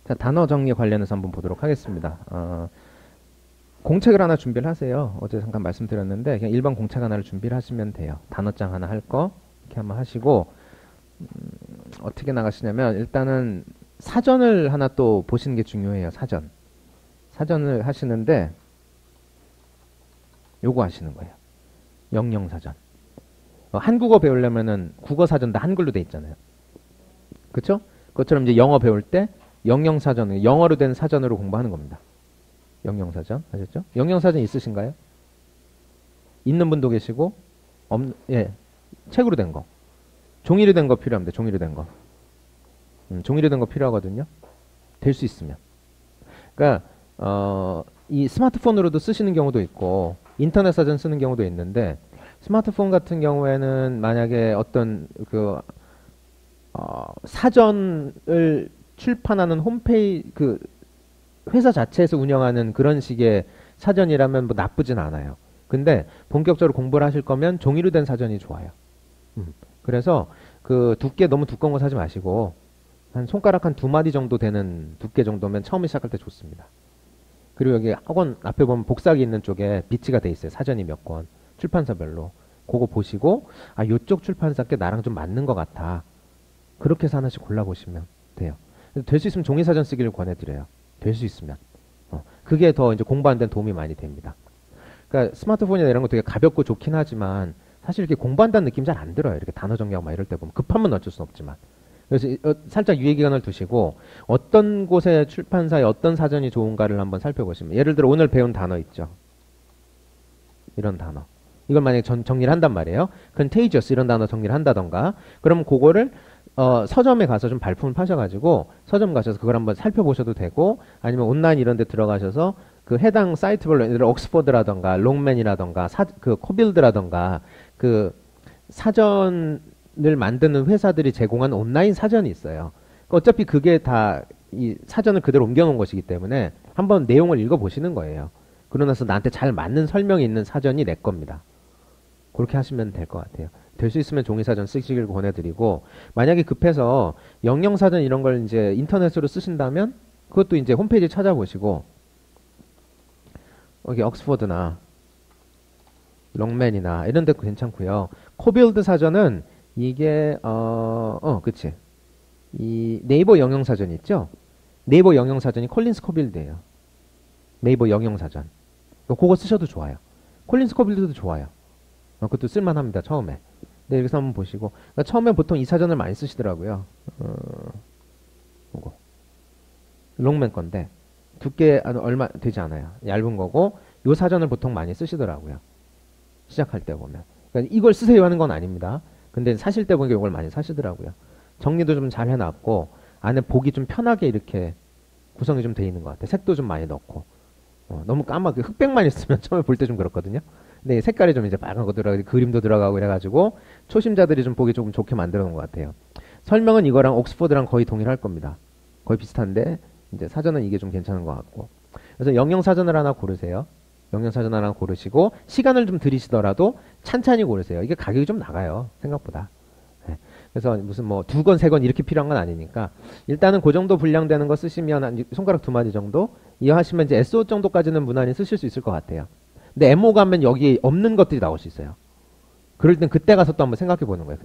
자, 단어 정리 관련해서 한번 보도록 하겠습니다. 공책을 하나 준비를 하세요. 어제 잠깐 말씀드렸는데 그냥 일반 공책 하나를 준비를 하시면 돼요. 단어장 하나 할 거 이렇게 한번 하시고 어떻게 나가시냐면 일단은 사전을 하나 또 보시는 게 중요해요. 사전을 하시는데 요거 하시는 거예요. 영영사전. 한국어 배우려면은 국어사전 다 한글로 돼 있잖아요. 그쵸? 그것처럼 이제 영어 배울 때 영영사전, 영어로 된 사전으로 공부하는 겁니다. 영영사전 아셨죠? 영영사전 있으신가요? 있는 분도 계시고 예, 책으로 된 거, 종이로 된 거 필요합니다. 종이로 된 거, 종이로 된 거 필요하거든요. 될 수 있으면. 그러니까 이 스마트폰으로도 쓰시는 경우도 있고 인터넷 사전 쓰는 경우도 있는데 스마트폰 같은 경우에는 만약에 어떤 그 사전을 출판하는 홈페이지 그 회사 자체에서 운영하는 그런 식의 사전이라면 뭐 나쁘진 않아요. 근데 본격적으로 공부를 하실 거면 종이로 된 사전이 좋아요. 그래서 그 두께 너무 두꺼운 거 사지 마시고 한 손가락 한 두 마디 정도 되는 두께 정도면 처음에 시작할 때 좋습니다. 그리고 여기 학원 앞에 보면 복사기 있는 쪽에 비치가 돼 있어요. 사전이 몇 권, 출판사별로. 그거 보시고 아 요쪽 출판사께 나랑 좀 맞는 것 같아. 그렇게 해서 하나씩 골라보시면 돼요. 될 수 있으면 종이사전 쓰기를 권해드려요. 될 수 있으면. 그게 더 이제 공부하는 데 도움이 많이 됩니다. 그러니까 스마트폰이나 이런 거 되게 가볍고 좋긴 하지만 사실 이렇게 공부한다는 느낌 잘 안 들어요. 이렇게 단어 정리하고 막 이럴 때 보면 급하면 어쩔 수는 없지만. 그래서 살짝 유예기간을 두시고 어떤 곳의 출판사에 어떤 사전이 좋은가를 한번 살펴보시면 예를 들어 오늘 배운 단어 있죠. 이런 단어. 이걸 만약에 정리를 한단 말이에요. contagious 이런 단어 정리를 한다던가 그럼 그거를 서점에 가서 좀 발품을 파셔가지고 서점 가셔서 그걸 한번 살펴보셔도 되고 아니면 온라인 이런 데 들어가셔서 그 해당 사이트별로 예를 들어 옥스퍼드라던가 롱맨이라던가 그 코빌드라던가 그 사전을 만드는 회사들이 제공한 온라인 사전이 있어요. 어차피 그게 다 이 사전을 그대로 옮겨놓은 것이기 때문에 한번 내용을 읽어보시는 거예요. 그러고 나서 나한테 잘 맞는 설명이 있는 사전이 내 겁니다. 그렇게 하시면 될 것 같아요. 될 수 있으면 종이사전 쓰시길 권해드리고 만약에 급해서 영영사전 이런 걸 이제 인터넷으로 쓰신다면 그것도 이제 홈페이지 찾아보시고 여기 옥스퍼드나 롱맨이나 이런 데도 괜찮고요. 코빌드 사전은 이게 그치. 이 네이버 영영사전 있죠? 네이버 영영사전이 콜린스 코빌드예요. 네이버 영영사전. 그거 쓰셔도 좋아요. 콜린스 코빌드도 좋아요. 그것도 쓸만합니다. 처음에. 네, 여기서 한번 보시고. 그러니까 처음에 보통 이 사전을 많이 쓰시더라고요. 이거 롱맨 건데 두께 얼마 되지 않아요. 얇은 거고 요 사전을 보통 많이 쓰시더라고요. 시작할 때 보면. 그러니까 이걸 쓰세요 하는 건 아닙니다. 근데 사실 때 보니까 이걸 많이 사시더라고요. 정리도 좀 잘 해놨고 안에 보기 좀 편하게 이렇게 구성이 좀 돼 있는 것 같아요. 색도 좀 많이 넣고. 너무 까맣게 흑백만 있으면 처음에 볼 때 좀 그렇거든요. 근데 색깔이 좀 이제 빨간 거 들어가고 그림도 들어가고 이래가지고 초심자들이 좀 보기 조금 좋게 만들어 놓은 것 같아요. 설명은 이거랑 옥스퍼드랑 거의 동일할 겁니다. 거의 비슷한데 이제 사전은 이게 좀 괜찮은 것 같고. 그래서 영영사전을 하나 고르세요. 영영사전 하나 고르시고 시간을 좀 들이시더라도 찬찬히 고르세요. 이게 가격이 좀 나가요. 생각보다. 네. 그래서 무슨 뭐 두 권, 세 권 이렇게 필요한 건 아니니까 일단은 그 정도 분량되는 거 쓰시면 한 손가락 두 마디 정도 이해하시면 이제 SO 정도까지는 무난히 쓰실 수 있을 것 같아요. 근데 MO 가면 여기 없는 것들이 나올 수 있어요. 그럴 땐 그때 가서 또 한번 생각해 보는 거예요.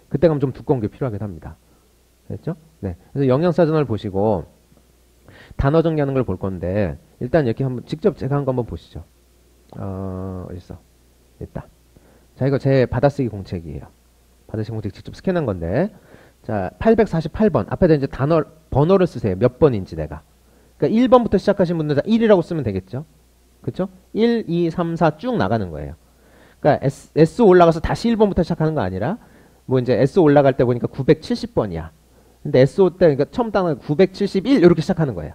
그때 가면 좀 두꺼운 게 필요하긴 합니다. 됐죠? 네. 그래서 영영사전을 보시고 단어 정리하는 걸 볼 건데 일단 이렇게 한번 직접 제가 한 거 한번 보시죠. 어딨어? 있다. 자, 이거 제 받아쓰기 공책이에요. 받아쓰기 공책 직접 스캔한 건데 자, 848번 앞에다 이제 번호를 쓰세요. 몇 번인지 내가. 그러니까 1번부터 시작하신 분들 다 1이라고 쓰면 되겠죠? 그쵸? 1, 2, 3, 4 쭉 나가는 거예요. 그러니까 S 올라가서 다시 1번부터 시작하는 거 아니라 뭐 이제 S 올라갈 때 보니까 970번이야. 근데 SO 때 그러니까 처음 단어 971 이렇게 시작하는 거예요.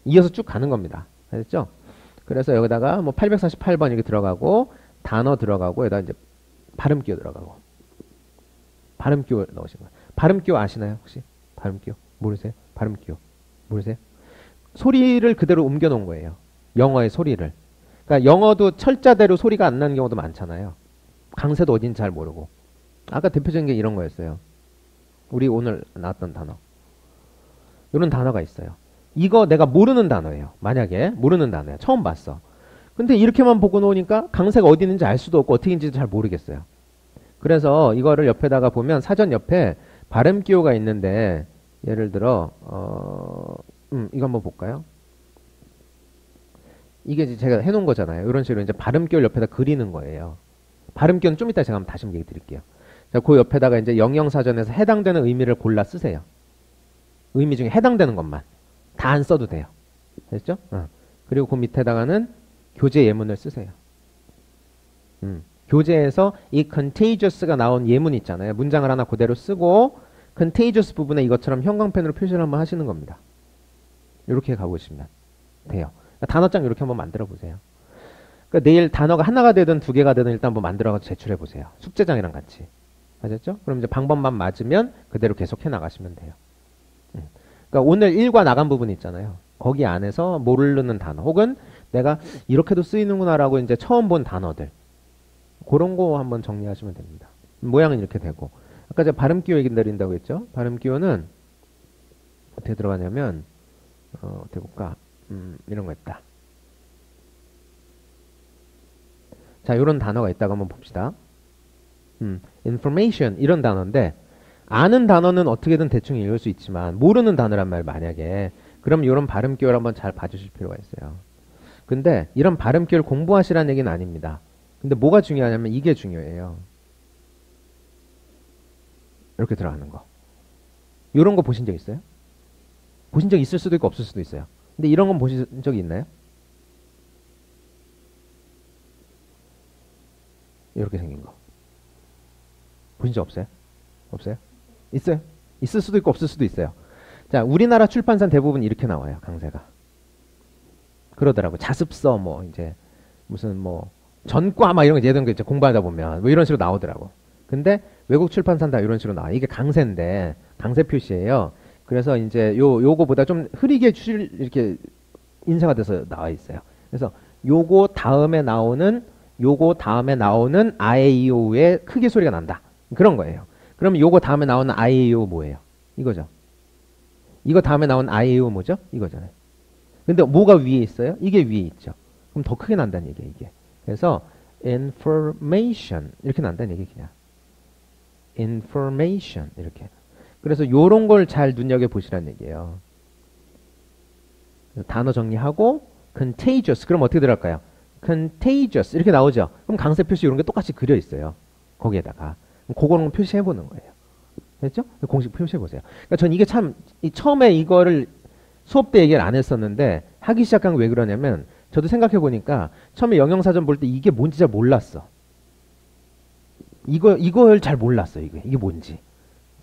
이어서 쭉 가는 겁니다. 알겠죠? 그래서 여기다가 뭐 848번 이렇게 들어가고 단어 들어가고 여기다 이제 발음 기호 들어가고 발음 기호 넣으신 거예요. 발음 기호 아시나요? 혹시? 발음 기호 모르세요? 발음 기호 모르세요? 소리를 그대로 옮겨 놓은 거예요. 영어의 소리를. 그러니까 영어도 철자대로 소리가 안 나는 경우도 많잖아요. 강세도 어딘지 잘 모르고. 아까 대표적인 게 이런 거였어요. 우리 오늘 나왔던 단어. 이런 단어가 있어요. 이거 내가 모르는 단어예요. 만약에 모르는 단어야. 처음 봤어. 근데 이렇게만 보고 놓으니까 강세가 어디 있는지 알 수도 없고 어떻게 있는지도 잘 모르겠어요. 그래서 이거를 옆에다가 보면 사전 옆에 발음 기호가 있는데 예를 들어 이거 한번 볼까요? 이게 이제 제가 해놓은 거잖아요. 이런 식으로 이제 발음 기호를 옆에다 그리는 거예요. 발음 기호는 좀 이따 제가 한번 다시 한번 얘기 드릴게요. 자, 그 옆에다가 이제 영영사전에서 해당되는 의미를 골라 쓰세요. 의미 중에 해당되는 것만. 다 안 써도 돼요. 됐죠? 그리고 그 밑에다가는 교재 예문을 쓰세요. 교재에서 이 contagious가 나온 예문 있잖아요. 문장을 하나 그대로 쓰고 contagious 부분에 이것처럼 형광펜으로 표시를 한번 하시는 겁니다. 이렇게 가보시면 돼요. 그러니까 단어장 이렇게 한번 만들어 보세요. 그러니까 내일 단어가 하나가 되든 두 개가 되든 일단 한번 만들어가지고 제출해 보세요. 숙제장이랑 같이. 아셨죠? 그럼 이제 방법만 맞으면 그대로 계속 해 나가시면 돼요. 그러니까 오늘 일과 나간 부분 있잖아요. 거기 안에서 모르는 단어 혹은 내가 이렇게도 쓰이는구나라고 이제 처음 본 단어들 그런 거 한번 정리하시면 됩니다. 모양은 이렇게 되고 아까 제가 발음 기호 얘기 드린다고 했죠. 발음 기호는 어떻게 들어가냐면 어떻게 볼까? 이런 거 있다. 자, 이런 단어가 있다고 한번 봅시다. information 이런 단어인데 아는 단어는 어떻게든 대충 읽을 수 있지만 모르는 단어란 말 만약에 그럼 이런 발음 기호를 한번 잘 봐주실 필요가 있어요. 근데 이런 발음 기호를 공부하시라는 얘기는 아닙니다. 근데 뭐가 중요하냐면 이게 중요해요. 이렇게 들어가는 거. 이런 거 보신 적 있어요? 보신 적 있을 수도 있고 없을 수도 있어요. 근데 이런 건 보신 적이 있나요? 이렇게 생긴 거. 보신 적 없어요? 없어요? 있어요? 있을 수도 있고 없을 수도 있어요. 자, 우리나라 출판사는 대부분 이렇게 나와요. 강세가. 그러더라고. 자습서 뭐 이제 무슨 뭐 전과 막 이런 거 예전 거 이제 공부하다 보면 뭐 이런 식으로 나오더라고. 근데 외국 출판사는 다 이런 식으로 나와. 이게 강세인데 강세 표시예요. 그래서 이제 요거보다 좀 흐리게 이렇게 인쇄가 돼서 나와 있어요. 그래서 요거 다음에 나오는 아에이오우의 크게 소리가 난다. 그런 거예요. 그럼 요거 다음에 나오는 아에이오 뭐예요? 이거죠. 이거 다음에 나오는 아에이오 뭐죠? 이거잖아요. 근데 뭐가 위에 있어요? 이게 위에 있죠. 그럼 더 크게 난다는 얘기예요, 이게. 그래서 information 이렇게 난다는 얘기 그냥. information 이렇게. 그래서 요런 걸 잘 눈여겨 보시라는 얘기예요. 단어 정리하고 contagious 그럼 어떻게 들어갈까요? contagious 이렇게 나오죠. 그럼 강세 표시 이런 게 똑같이 그려 있어요. 거기에다가. 그거는 표시해 보는 거예요. 됐죠? 공식 표시해 보세요. 그러니까 전 이게 참 처음에 이거를 수업 때 얘기를 안 했었는데 하기 시작한 게 왜 그러냐면 저도 생각해 보니까 처음에 영영사전 볼 때 이게 뭔지 잘 몰랐어. 이걸 잘 몰랐어. 이게 뭔지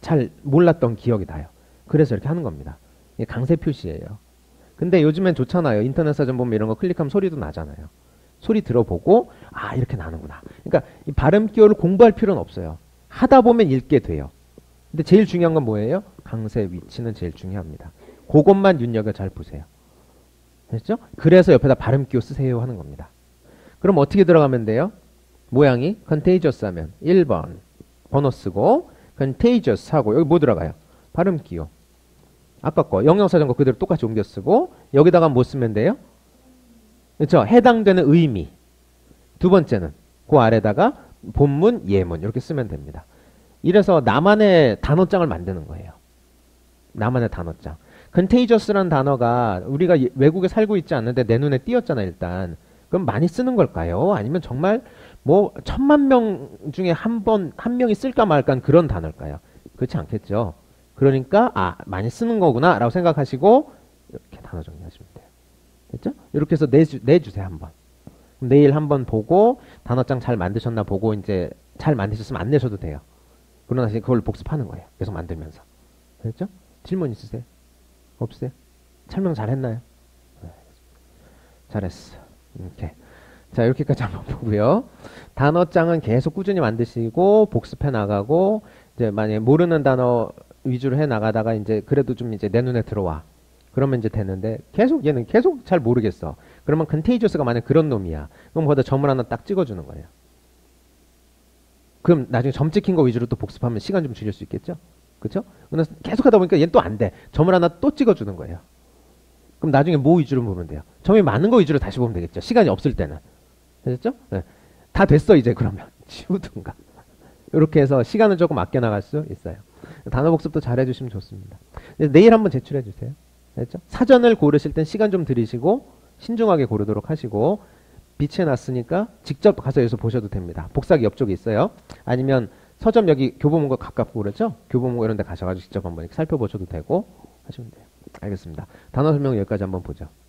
잘 몰랐던 기억이 나요. 그래서 이렇게 하는 겁니다. 이게 강세 표시예요. 근데 요즘엔 좋잖아요. 인터넷 사전 보면 이런 거 클릭하면 소리도 나잖아요. 소리 들어보고 아 이렇게 나는구나. 그러니까 이 발음 기호를 공부할 필요는 없어요. 하다 보면 읽게 돼요. 근데 제일 중요한 건 뭐예요? 강세 위치는 제일 중요합니다. 그것만 눈여겨 잘 보세요. 됐죠? 그래서 옆에다 발음 기호 쓰세요 하는 겁니다. 그럼 어떻게 들어가면 돼요? 모양이 contagious 하면 1번 번호 쓰고 contagious 하고 여기 뭐 들어가요? 발음 기호. 아까 거 영영사전 거 그대로 똑같이 옮겨 쓰고 여기다가 뭐 쓰면 돼요? 그렇죠? 해당되는 의미. 두 번째는 그 아래다가 본문, 예문 이렇게 쓰면 됩니다. 이래서 나만의 단어장을 만드는 거예요. 나만의 단어장. contagious라는 단어가 우리가 외국에 살고 있지 않는데 내 눈에 띄었잖아 일단. 그럼 많이 쓰는 걸까요? 아니면 정말 뭐 1000명 중에 한 명이 쓸까 말까 그런 단어일까요? 그렇지 않겠죠. 그러니까 많이 쓰는 거구나 라고 생각하시고 이렇게 단어 정리하시면 돼요. 됐죠? 이렇게 해서 내주세요 한번. 내일 한번 보고 단어장 잘 만드셨나 보고 이제 잘 만드셨으면 안 내셔도 돼요. 그러나 그걸 복습하는 거예요. 계속 만들면서. 됐죠? 질문 있으세요? 없으세요? 설명 잘 했나요? 네. 잘했어. 이렇게. 자, 이렇게까지 한번 보고요. 단어장은 계속 꾸준히 만드시고 복습해 나가고 이제 만약에 모르는 단어 위주로 해 나가다가 이제 그래도 좀 이제 내 눈에 들어와. 그러면 이제 되는데 얘는 계속 잘 모르겠어. 그러면 contagious가 만약 그런 놈이야. 그럼 거기다 점을 하나 딱 찍어주는 거예요. 그럼 나중에 점 찍힌 거 위주로 또 복습하면 시간 좀 줄일 수 있겠죠? 그쵸? 그래서 계속 하다 보니까 얘는 또 안 돼. 점을 하나 또 찍어주는 거예요. 그럼 나중에 뭐 위주로 보면 돼요? 점이 많은 거 위주로 다시 보면 되겠죠. 시간이 없을 때는. 됐죠? 네. 다 됐어, 이제 그러면. 지우든가. 이렇게 해서 시간을 조금 아껴 나갈 수 있어요. 단어 복습도 잘 해주시면 좋습니다. 내일 한번 제출해 주세요. 됐죠? 사전을 고르실 땐 시간 좀 들이시고 신중하게 고르도록 하시고 비치해놨으니까 직접 가서 여기서 보셔도 됩니다. 복사기 옆쪽에 있어요. 아니면 서점 여기 교보문고 가깝고 그러죠? 교보문고 이런 데 가셔가지고 직접 한번 살펴보셔도 되고 하시면 돼요. 알겠습니다. 단어 설명 여기까지 한번 보죠.